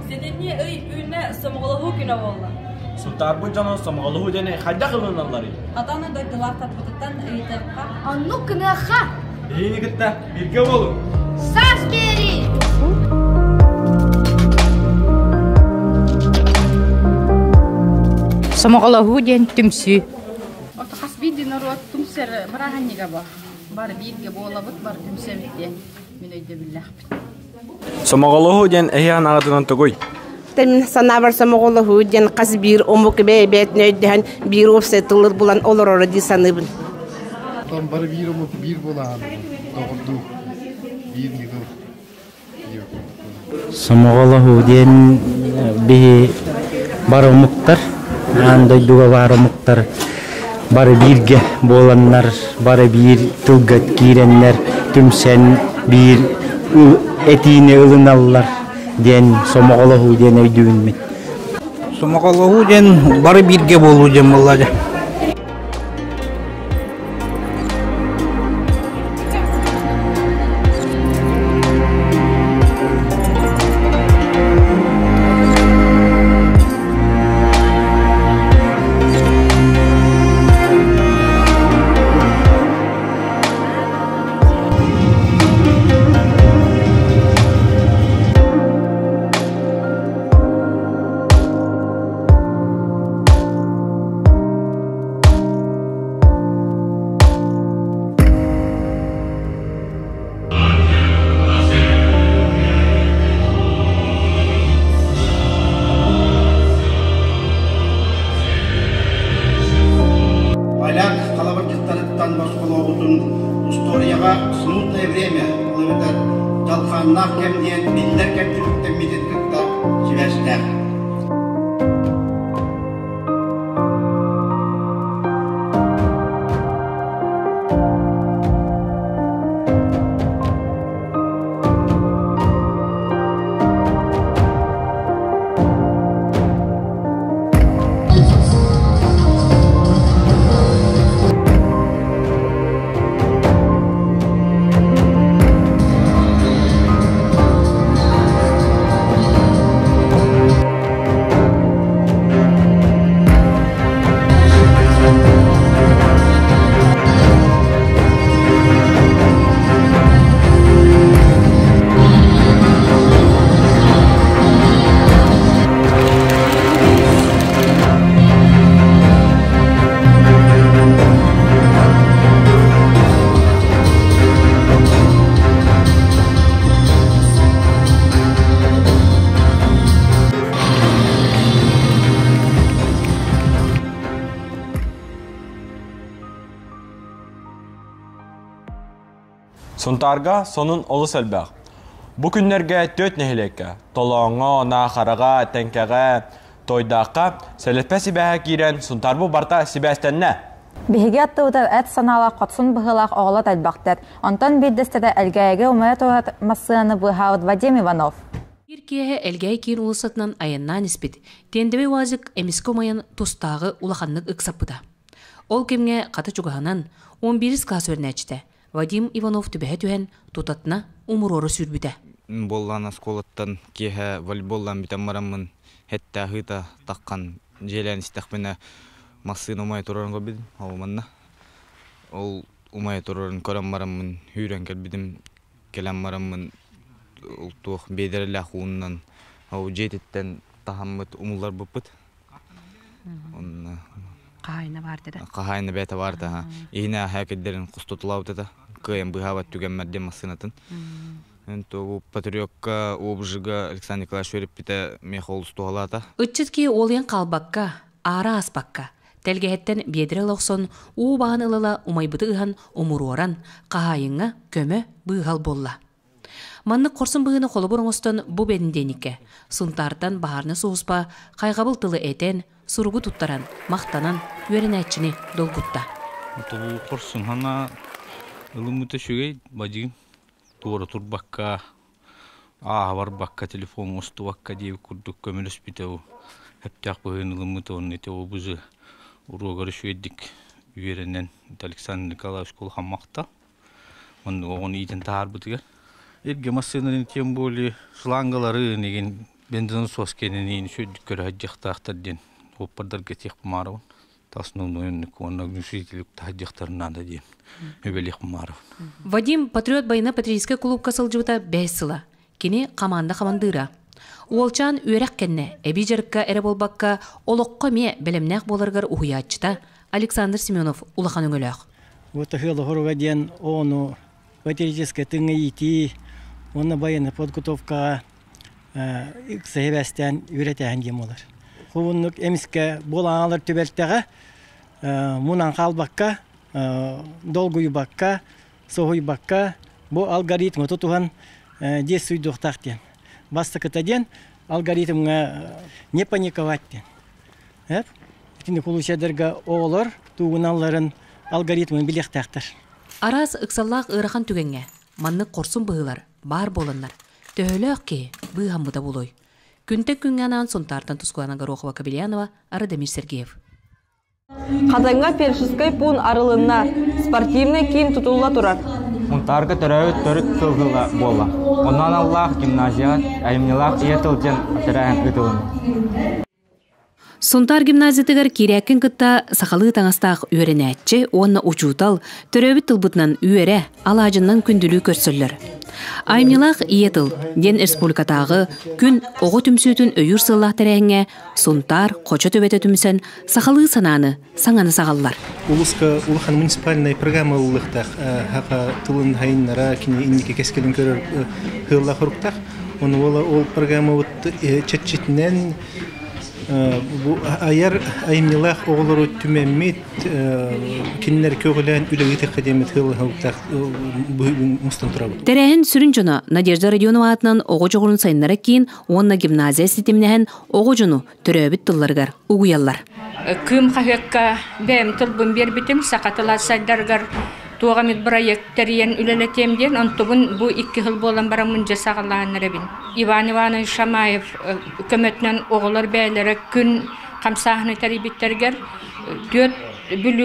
Sedinni öy üne somğuluğu günü oldu. Sultar bu canı somğuluğu dene xadda qılınanları. Atanı doydular tatbıtıdan öytepqa. Annu kınaxa. Eyni gitti, birge olun. Saz beri. Somğuluğu den tümsü. Orta hasbidi narot tümser barahanniga bar birge bolabıt bar tümsebitde. Min öyde billah. Somğuluğu den ehyan ağıtından togoy. Temin sanavar somğuluğu den qas bir omuk bebet nöydен bir ofsetılır bulan olur orada sanıbın. Tam bar bir omuk bir bolan. Doğru. Bir nigo. Somğuluğu den bir baromuktar. Андай дуга барымыктар бары бирге боланнар бары бир тылгат киреннер түмсен бир этине ылыналлар ден somğuluğu ден өйдүнмүт somğuluğu ден бары бирге болуу ден болажа Историяға смутное время, жалқаннақ кемден, биллер кемділіктен медеткілікті жібәштәр. Suntarga sonun olu selbaq. Bu günlerge töt nehilekke. Tolongo, naxaraga, tenkaga, toydaqqa, selepesi bəhə giren suntar bu barta sibəstən nə? Беһиге аттыута әт санала қатсын быһылах оғылат әлбақтар. Онтан биддестеде әлгәйге умая тоғат массыаны быһауыт Вадим Иванов. Иркеһе әлгәй киин улысатынан аяннан испит. Тендебе вазык эмиске умаян тустағы улаханнык ыксаппыта. Ол кемге қаты чугаһанан 11 класс өрнәчте. Вадим Иванов түбәһе түһән тутатна умуроры сүрбүтә. Боллан асколаттан кеһе волейболлан битен мараммын хетта хыта таккан желән истәхменә масын умай турарын гобидим алманна. Ол умай турарын көрәм мараммын хүрән кәлбидим келәм мараммын ултух бедерлә хуннан ау жететтен тахаммыт умуллар буппыт. Онна Кайна барды да. Кайна бета барды ха. Ина хакеддерин кустутулаутата. Кыйм быһават түгәммәдде масынатын. Энто патриотка обжига Александр Николаевич Верепите мехол стуалата. Үтчетки олын калбакка, ара аспакка. Телгәһәттән бедре лохсон у баганылыла умайбыты ыхан умуроран каһайыңа көмө быгал болла. Манны корсын быгыны холы бурыңостон бу бенденике. Сунтардан баһарны сууспа кайгабыл тылы этен сургу туттаран мактанан үренәчне долгутта. Тул корсын хана ылымыты шүгей бадигим туора турбакка бар бакка телефон усту бакка дип курдук көмөлөс битеу. Хептак быгын ылымыты он эте обузы урогары шүедик үренен Александр Николаевич кол хаммакта. Мен огону итен таар бутыга. Ирге машиналарын тем более шлангалары неген бензин сос кененин шөйдік көрі хаджақтақтар ден. Оппардарга тех помарывын. Основной он огнушитель хаджақтарынан да ден. Өбелек помарывын. Вадим патриот байына патриотический клуб касылжыбыта бәйсіла. Кені команда командыра. Уолчан үйрәк кенне, әбі жарыққа әрі болбаққа олыққа ме білімнәқ боларғар ұхиятчыта Александр Семенов улахан өңіләқ. Вот ахылы хоруға ден ону патриотический тыңы ити, оны байыны подготовка сәйбәстен үйретәген дем олар. Құбынлық әміске болаңалар төбәлттәға, мұнан қалбаққа, долгуйбаққа, соғуйбаққа, бұл алгоритмы тұтуған дес суйдуқтақ ден. Бастықыта ден алгоритмға не паниковать ден. Итінде құлышадырға оғылар туғыналарын алгоритмын білектәқтір. Араз ықсаллақ ұрақан түгенге, манны қорсын бұғылар, бар болынлар. Төхілі ке бұған бұда болой. Күнтек күнганан сонтартан тұскуана Горохова Кабельянова, Арадамир Сергеев. Қазанға першіскай пун арылына спортивный киім тұтылыла тұрар. Мұнтарға түрәуі түрік қылғыла бола. Онан Аллах гимназияға әлімнелақ иетілден атырайын ұтылын. Сонтар гимназиятыгар кирәккен кытта сақалы таңастақ үйренәтчі, онна учутал, түрәуі тылбытынан үйере, алажыннан күнділі көрсілер. Аймнилах иетыл, ден республикатағы күн оғы түмсүтін өйір сыллах тәрәңе, сонтар, қоча төбеті түмсен, сақалы сананы, саңаны сағаллар. Улуска улахан муниципальная программа улықтақ, хақа тылын хайыннара, кіне иннеке кескелін көрір хылла құрықтақ, оны ол программа чәтчетінен аяр аймнилах оғылыру түмәммет кеннер көгілән үлігіті қадемет хылы хауқтақ мұстан тұрабы. Тәрәхін сүрін жоны Надежда Родионова атынан оғы жоғырын сайынлары кейін, онна гимназия системінәхін оғы жону түрәбіт тылларғар, ұғыялар. Күм қағыққа бәм тұлбын бербітім, сақатылат сайдарғар туғамет проекттариян үлелетемден, онтығын бұ 2 жыл болан барамын жасағалағын рәбін. Иван Иванович Шамаев көмөтінен оғылар бәлері күн қамсағыны тәрібеттергер 4 бүлі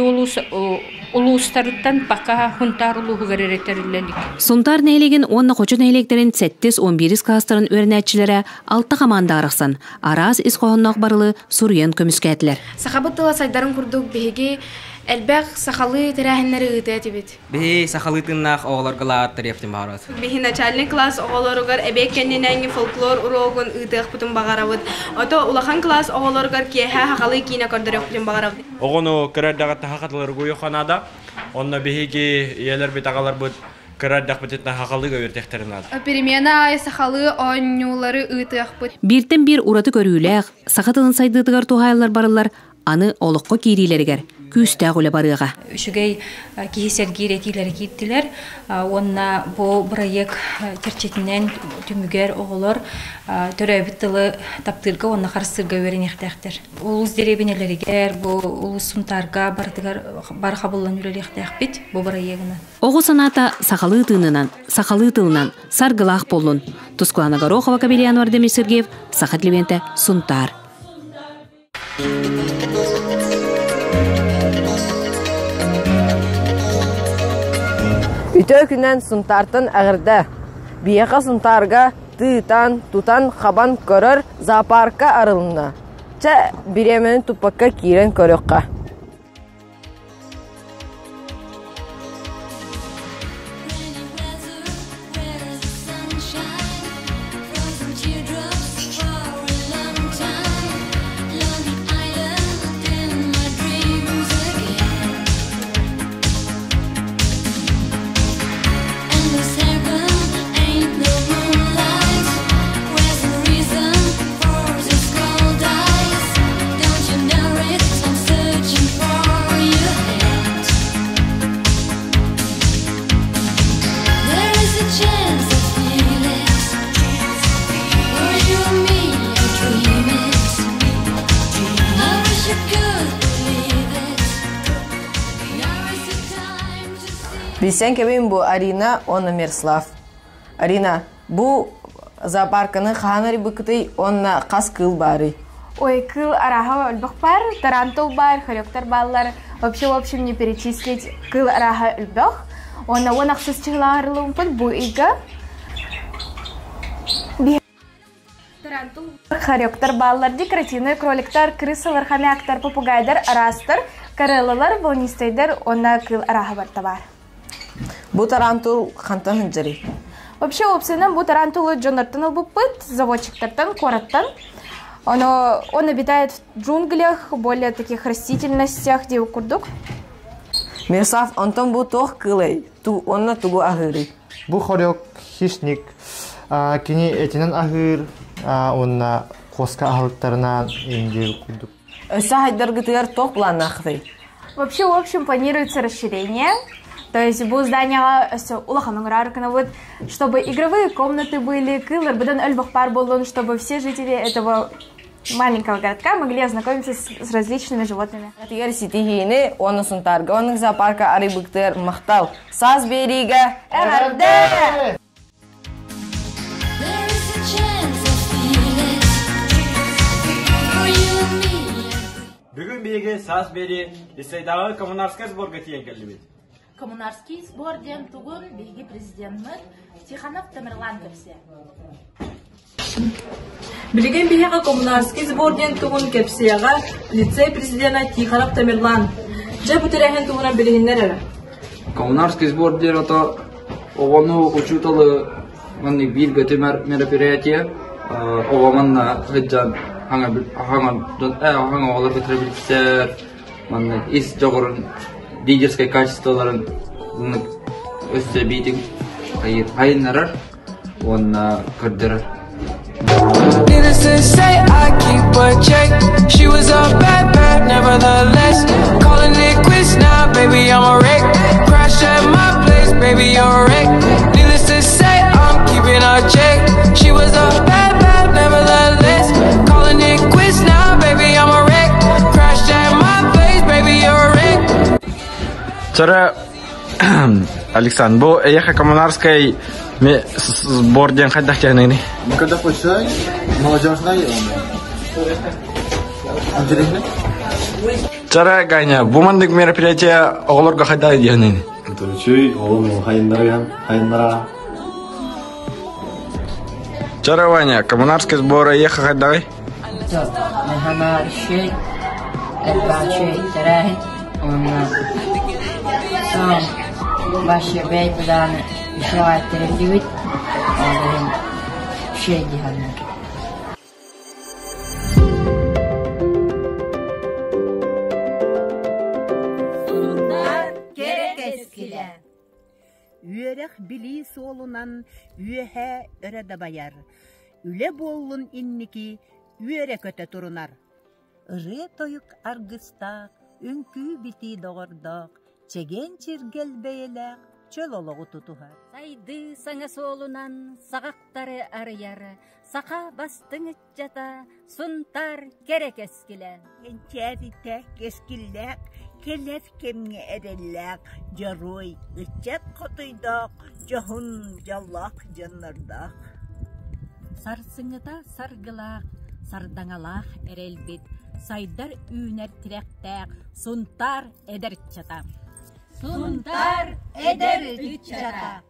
улустарыттан бақа хунтар улуғы ғаререттерілелік. Сонтар нәйлеген онна қочу нәйлектерін 7-11 кластарын өрінәтчілері 6 команда арықсан. Араз исқоғыннақ барылы Сурьен көміскәтілер. Сақабыттыла сайдарын күрдік бейге әлбәқ сақалы тәрәхінлері ұйты әтебет. Бей сақалы тыңнақ оғылар ғылаат тәрефтім бағарат. Бей начальный класс оғыларығар әбеккеннен әңгі фолклор урогын ұйтық бұтын бағаравыд. Ото улахан класс оғыларығар кеха хақалы кейіне көрдірек бұтын бағаравыд. Оғыну көрәддіғатты хақатылар ғойы қанада, онна бейге елер бет ағалар бұд көрәддіғ бұтетті хақалыға өртектерін ады. Перемена сақалы ойнулары ұйтық бұд. Біртен бір ұраты көріләқ, сақатылын сайдыдығар туғайлар барылар, аны олыққа кейрилергер. Күстәғ үлі барыға. Үшігей кейсер кейретилері кейттілер. Онна бұл бұрайық терчетінен түмігер оғылыр түрәбіт тылы таптырға, онна қарыстырға өрен ектәқтір. Улус деребінелерігер, бұл улус сұнтарға бар қабылын үлі ектәқпет бұл бұрайығына. Оғы саната сақалы тылынан сарғылақ болын. Тұскуана Горохова Кабельянова, Арадамир Сергеев, Сақат Левенте, Сұнтар. Үтө күнен сұнтартын әғірді. Бияқа сұнтарға тұтан қабан көрір зоопаркка арылына. Ча биремен тупакка кирен көріққа. Бисен кебен бу Арина, онна Мерслав. Арина, бу зоопарканы ханары быкытай, онна қас кыл бары. Ой, кыл араха өлбақ бар, тарантул бар, хоректар баллар. Вообще, в общем, не перечислить кыл араха өлбақ. Онна он ақсыз чығыларылым пыт бу ига. Харёктар баллар, декоративный кроликтар, крысалар, хомяктар, попугайдар, арастар, карелалар, волнистайдар, онна кыл арахабар табар. Бу тарантул хантан хынжыри. Вообще, опсенам бу тарантулы джонартан албупыт, заводчиктартан, кораттан. Он обитает в джунглях, более таких растительностях, где укурдук. Мирсав, антон бу тох кылай, онна тугу ахыры. Бу хорёк хищник, кини этинен ахыр, онна коска ахылыктарынан инде укурдук. Өсі хайдаргытыгар тох планна ахыры. Вообще, в общем, планируется расширение. То есть бу здание улаханың раркана вот, чтобы игровые комнаты были, кылар, бадан альбахпар болон, чтобы все жители этого маленького городка могли ознакомиться с различными животными. Тигер ситихини, он сунтарга, он зоопарка арибыктыр махтал. Саз берига, эрде! Бүгін беге саз бери, Исайдағы коммунарская сборға тиен келді бет. Коммунарский сборден тугун беги президентмыт Тиханов Тамерлан кепсе. Билеген бияға коммунарский сборден тугун кепсияға лицей президента Тиханов Тамерлан. Жа бұтырайын тугуна білігіндер әрі. Коммунарский сборден ото оғану учуталы манны бир götü мероприятие оғаманна хыджан хаңа олар бітіреbilgisler манны ис жоғырын лидерское качестволарын өсте бейтін қайынларар оны көрдірір. Needless to say, I keep a check. She was a bad, nevertheless. Calling it quits now, baby, I'm a wreck. Crash at my place, baby, you're a wreck. Needless to say, I'm keeping a check. She was a bad, nevertheless. Calling it quits now, baby, I'm a wreck. Crash at my place, baby, you're a wreck. Чара, Александр, бу эяха коммунарской сборден хайдах тягнени. Когда почай, молодежная интересно. Чара Ганя, бумандык мероприятие оғлорга хайдах тягнени. Чуй, оғлор хайндара. Чара Ваня, коммунарской сбор эяха хайдах? Механа шей, элбачей, терахи, Başı beyden işaretleri gibi onların şey diyorlar. Sunlar gerek eskiler. Üyerek bili solunan üyehe örede bayar. Üle bollun inniki üyerek öte turunar. Irı toyuk argıstak, ünkü biti doğurdak. Çegen çirgel beylek, çöl oloğu tutuhar. Сайды саңа солунан сағақтары арыяры, сақа бастың үтчата, сұнтар керек ескілен. Кенчәрі кескілләк, келер кемге әрелләк, жарой, үтчәт қотыйдақ, жоғын жаллақ жаннардақ. Сарсыңыта саргылақ, сардаңалақ әрелбет, сайдар үйнер тіректәк, сұнтар әдір чатам. Suntar eder ütçata.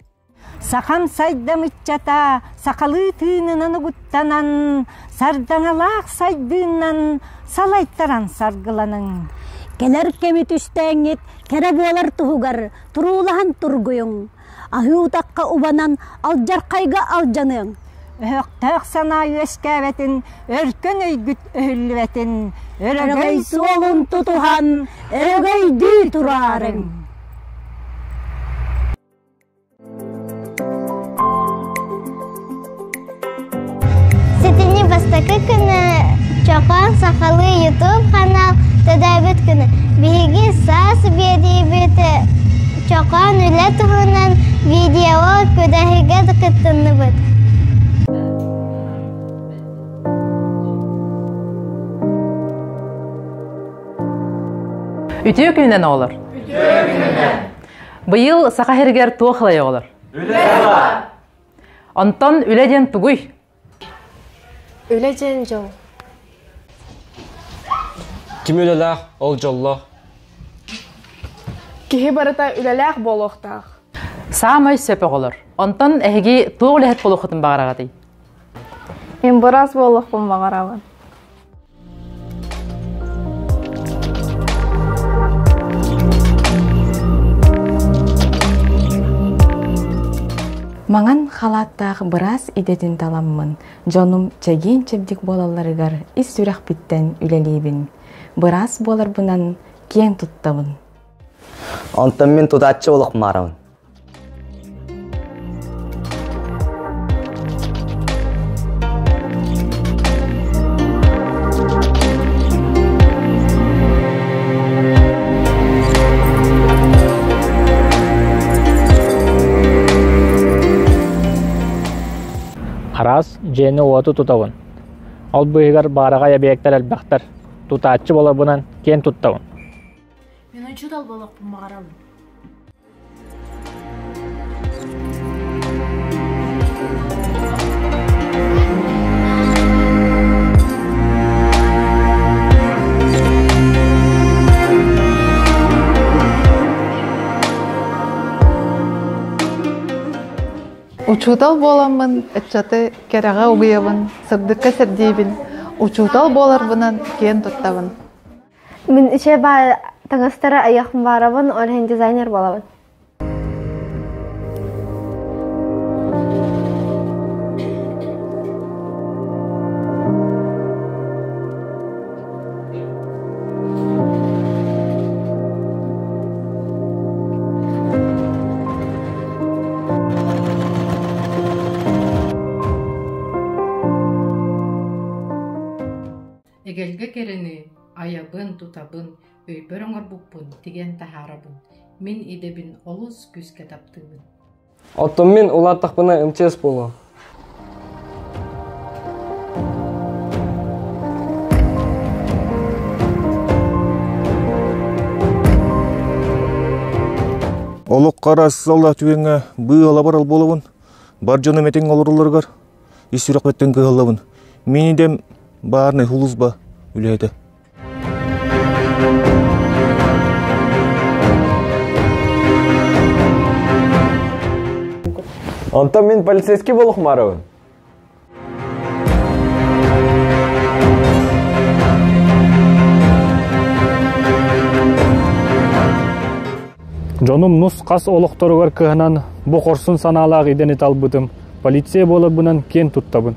Сахан сайдам ütçata, сақалы тыынынан ұғыттанан, сарданалақ сайдыынан, салайттаран саргыланын. Келер кемит үстәңет, керек олар тұғығар, тұрулахан тұргүйің. Ахы ұтаққа ұбанан, алжарқайға алжаның. Өқтәқ сана өскәветін, өркін өйгіт өйілветін, өрігей солын тұтуған, өрігей ді тұрарың. Сетini бастакы күні чоқан сақалы YouTube канал төдәбіт күні. Биги сас беді чоқан үлі тұғынан видео көдәхіге дұқыттыны бұд. Үтіе күнінен олар? Үтіе күнінен. Бұйыл сақа хергер туақылай олар? Үлі. Онтон үледен тұғый? Үледен жол. Ким үлеләқ, ол жоллақ? Кихи барыта үлеләқ болуқтақ. Саамай сөпі олар. Онтон әхігі туғылы әт болуқытын бағарағады. Мен бұрас болықпын бағарабын. Маңан халаттағы біраз идетін таламмын. Жонум чеген чебдік болаларығар ис сүрек біттен үлелейбін. Біраз болар бұнан кен тұттабын. Онтан мен тұтатшы олық марауын. Қарас жені оты тұтауын. Ол бұйығар бараға ебектер әлбәқтер. Тұтатшы болар бұнан кен тұттауын. Мен ұчудал болықпын бағарабын. Учутал боламын, этчаты кераға угиябын, сырдыкка сердейбін. Учутал боларбынан кен туттабын. Мен иче ба таңастары аяқым барабын, олхен дизайнер болабын. Егелге керені аябын, тутабын, өйбөр оңыр бұппын, теген тахарабын. Мен едебін олыс күзге таптыбын. Оттон мен улаттықпына МЧС болу. Олық қарас салда түгенге бұй алабар ал болуын. Бар жоны метен олырылырғар. Исүрек беттен кығылабын. Мен едем барны хулыз ба үледі. Онтан мен полицейский болуқ марауын. Жонум нус қас олықтырығар кығынан бұ қорсын саналағы иденет албытым. Полиция болы бұнан кен тұттабын.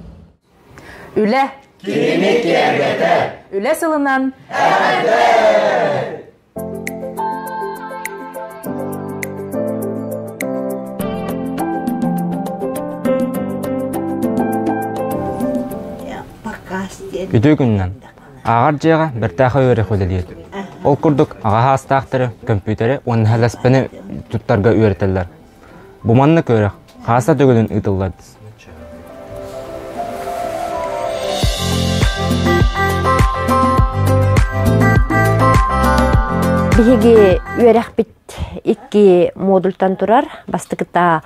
Үлі. Керемет кергеті. Үлі сылынан. Үті күннен ағар жеға бір тақы өрі қөлелейді. Ол күрдік аға хастақтыры, компьютері, оның хәләспені тұттарға өретелер. Бұманны көрі қаса төгілін ұтылады. Биһиги үерэх бит икки модультан турар. Бастыкыта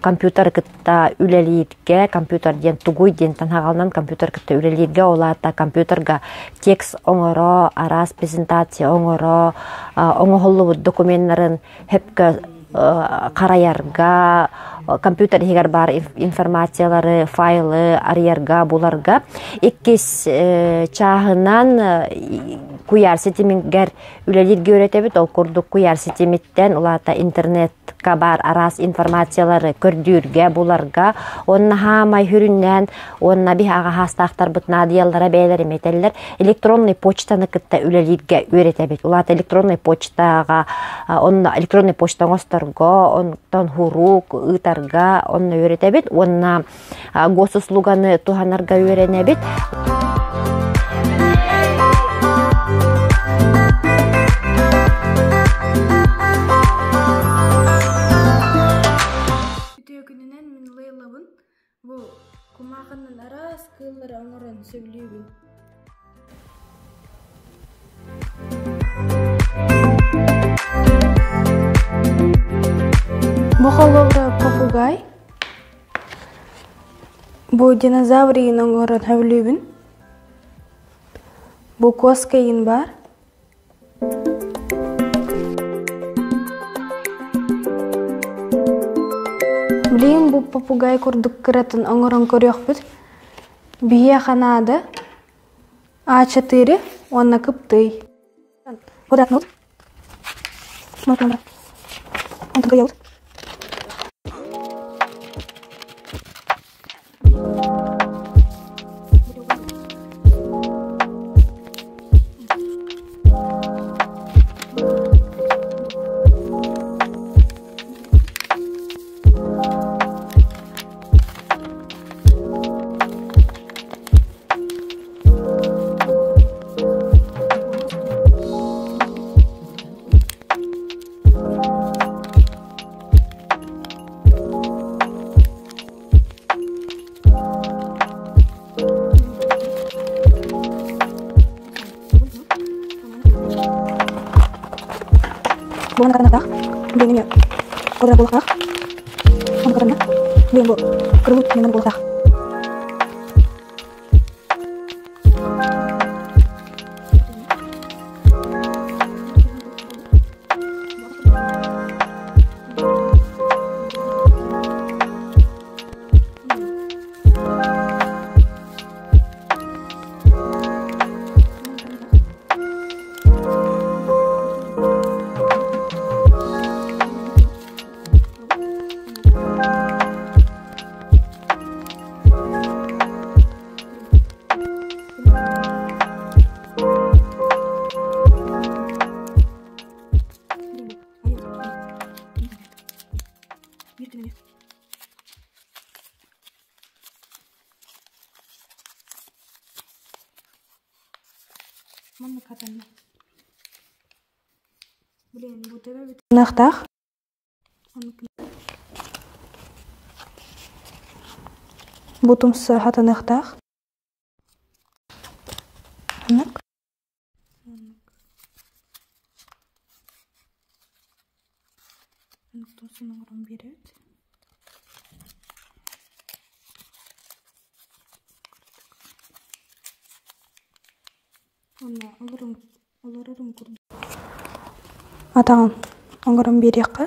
компьютер кытта үлелиитке, компьютер ден тугуй ден танхагалнан компьютер кытта үлелиитке олата компьютерга текст оңоро, арас презентация оңоро, оңохоллубут документтарын хепке караярга, компьютер хигер бар информациялары, файлы арыярга, буларга иккис чағынан куяр сетимингер үлелирге өретебит, ол курдук куяр сетимиттен улата интернетка бар арас информациялары көрдүрге, буларга онна хамай хүрүннен, онна бих ага хастактар бутна дияллара бейлер эметеллер электронный почтаны кытта үлелирге өретебит. Улата электронный почтага, онна электронный почта госторго, онтон хурук, ытарга онна өретебит, онна госуслуганы туханарга өренебит. Kumaqanın aras kılları anıran söylüyün. Bu holobra papugay. Bu dinozavriyin anıran söylüyün. Bu koskayin var. Bileyim bu papugay kurduk kıratan anıran körüyor bit. Бие ханады А4, он на кыптый. Куда нут? Смотри, он только елт. Bukan karena tak, begini ya. Kalau ada bulak, bukan karena bingo kerut dengan bulak. Нахтах. Бутумсы хата нахтах. Нак. Тосын орын берет. Онда оларым курду. Атаган оңгорун берек.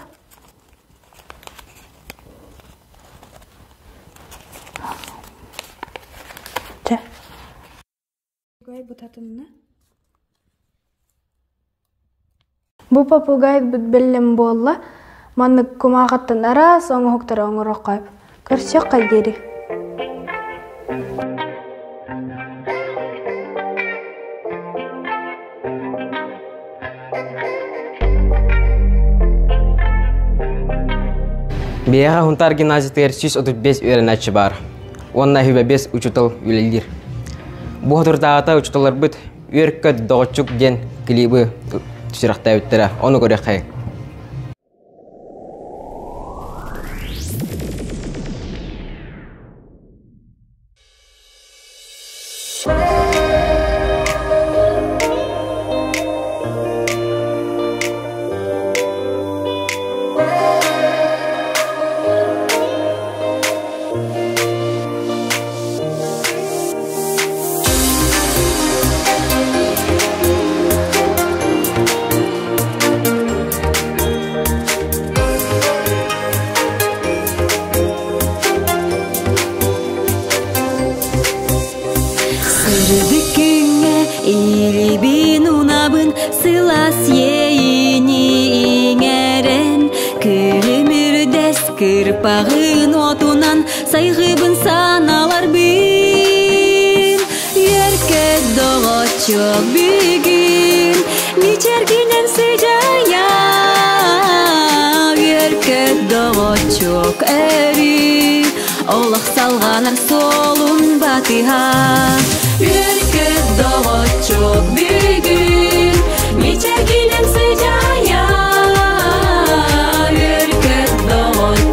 Жа. Попугай бутатынны. Бу попугай белем болла. Манны кумагаттан арас оңы хоктар оңырок кайып. Көрсек кайгери. Бияға хунтар гимназиятер 135 öğrenci бар. Онна хүбе 5 учутал үлелдер. Бу хатырдагата учуталар бит өрккө догочук ден клибы түсүракта өттөрө. Оны көрөк кай. Кырпағын отунан сайғыбын саналар бин. Еркек доғочок бігін мичергінен сыжая. Еркек доғочок әри олақ салғанар солун батыға. Еркек доғочок бігін мичергінен сыжая.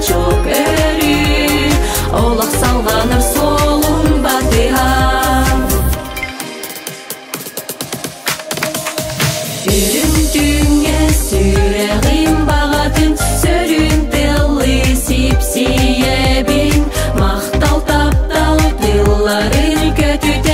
Çok eri olaq salğanır solun batığa. Sürüntüңe süreğim bağatın, sörünteli sipsiyebin. Maqtal taptal dılların kötü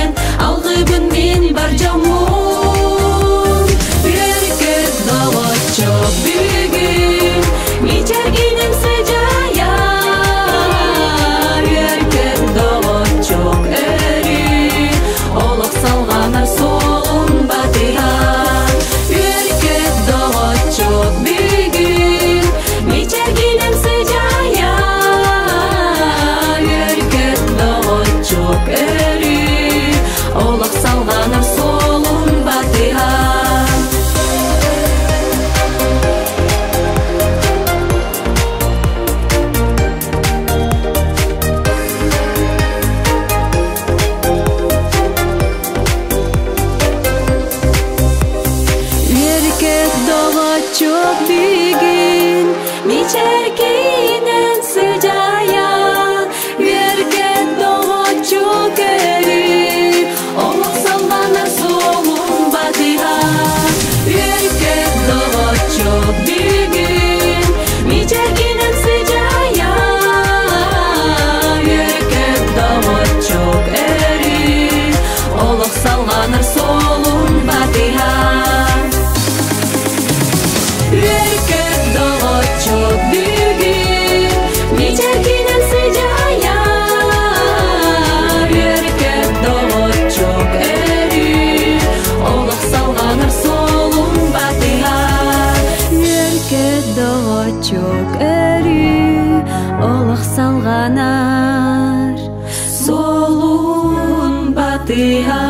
батыха.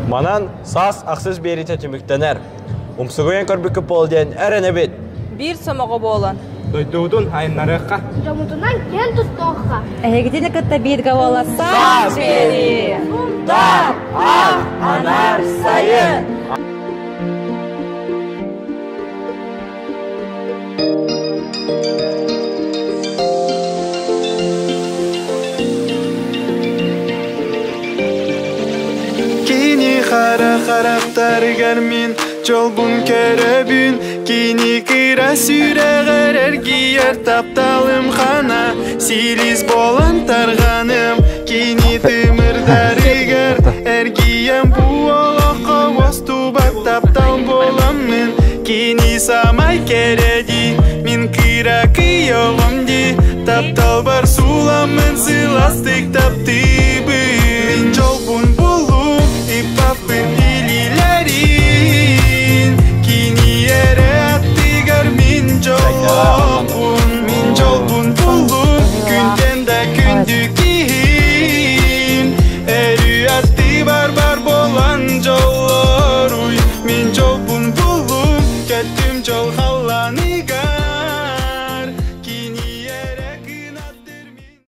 Манан сас ақсыз берите түміктенер. Умсығуен көрбікі полден әріне бет. Бір сомығы болан. Дойдудун айнарыққа. Жамутунан кен тұттоққа. Әйгетіне күтті бетгі ола Сас бері! Сунтар, ақ, анар, сайын. Kini xara xaraqtargar min Jolbun kerebün Kini kıra süreğer ergiyer Taptalım xana Siliz bolan tarğanım Kini tımırdarıgar Ergiyem bu olaqa Vostubat taptal bolamın Kini samay keredi Min kıra kıyağımdi Taptal bar sulamın Sılastık taptıbı Min jolbun bulum Tipapın ililerin Kini yere attıgar min jolbun bulum Günden de gündükin Erü attı barbar bolan jollar Min jolbun bulum Kötüm jol hallanıgar